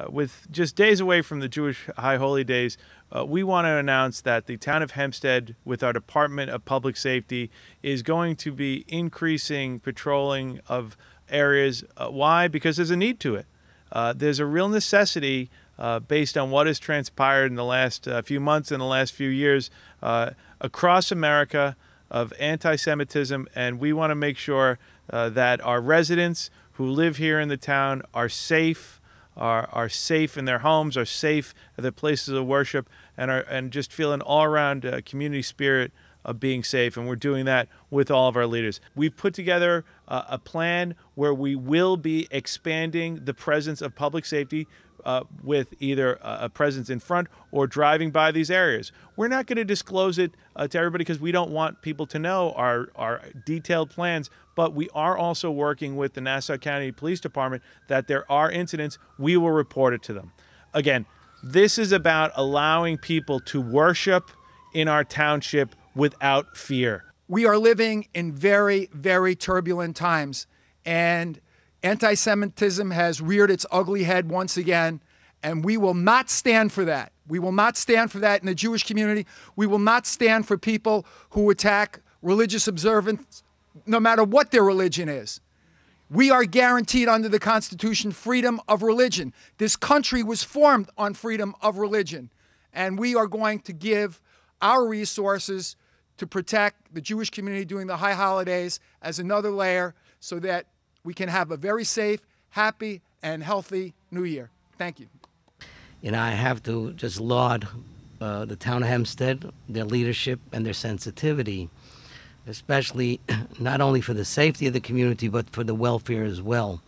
with just days away from the Jewish High Holy Days, we want to announce that the town of Hempstead, with our Department of Public Safety, is going to be increasing patrolling of areas. Why? Because there's a need to it. There's a real necessity based on what has transpired in the last few months and the last few years across America of anti-Semitism, and we want to make sure that our residents who live here in the town are safe, are safe in their homes, are safe at their places of worship, and just feel an all-around community spirit of being safe. And we're doing that with all of our leaders. We've put together a plan where we will be expanding the presence of public safety with either a presence in front or driving by these areas. We're not going to disclose it to everybody because we don't want people to know our detailed plans, but we are also working with the Nassau County Police Department that there are incidents, we will report it to them. Again, this is about allowing people to worship in our township without fear. We are living in very, very turbulent times, and anti-Semitism has reared its ugly head once again, and we will not stand for that. We will not stand for that in the Jewish community. We will not stand for people who attack religious observance, no matter what their religion is. We are guaranteed under the Constitution freedom of religion. This country was formed on freedom of religion, and we are going to give our resources to protect the Jewish community during the high holidays as another layer so that we can have a very safe, happy, and healthy New Year. Thank you. And I have to just laud the town of Hempstead, their leadership and their sensitivity, especially not only for the safety of the community, but for the welfare as well.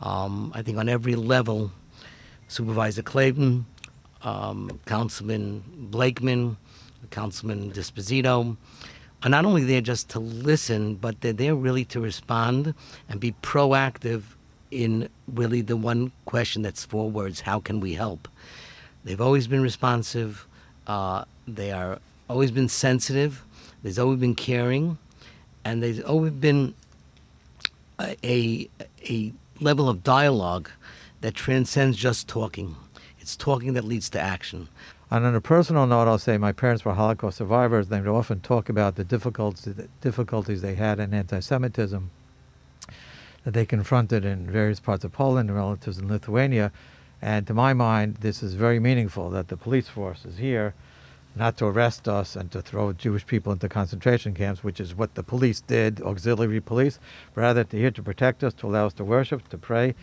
I think on every level, Supervisor Clavin, Councilman Blakeman, Councilman Disposito, are not only there just to listen, but they're there really to respond and be proactive in really the one question that's 4 words: how can we help? They've always been responsive. They are always been sensitive. There's always been caring, and there's always been a level of dialogue that transcends just talking. It's talking that leads to action. And on a personal note, I'll say my parents were Holocaust survivors. They would often talk about the difficulties they had in anti-Semitism that they confronted in various parts of Poland and relatives in Lithuania. And to my mind, this is very meaningful that the police force is here not to arrest us and to throw Jewish people into concentration camps, which is what the police did, auxiliary police, rather they're here to protect us, to allow us to worship, to pray,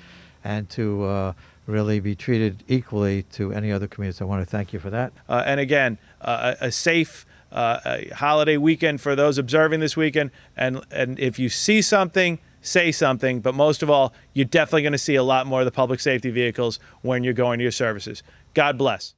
and to really be treated equally to any other community. So I want to thank you for that. And again, a safe holiday weekend for those observing this weekend. And if you see something, say something. But most of all, you're definitely going to see a lot more of the public safety vehicles when you're going to your services. God bless.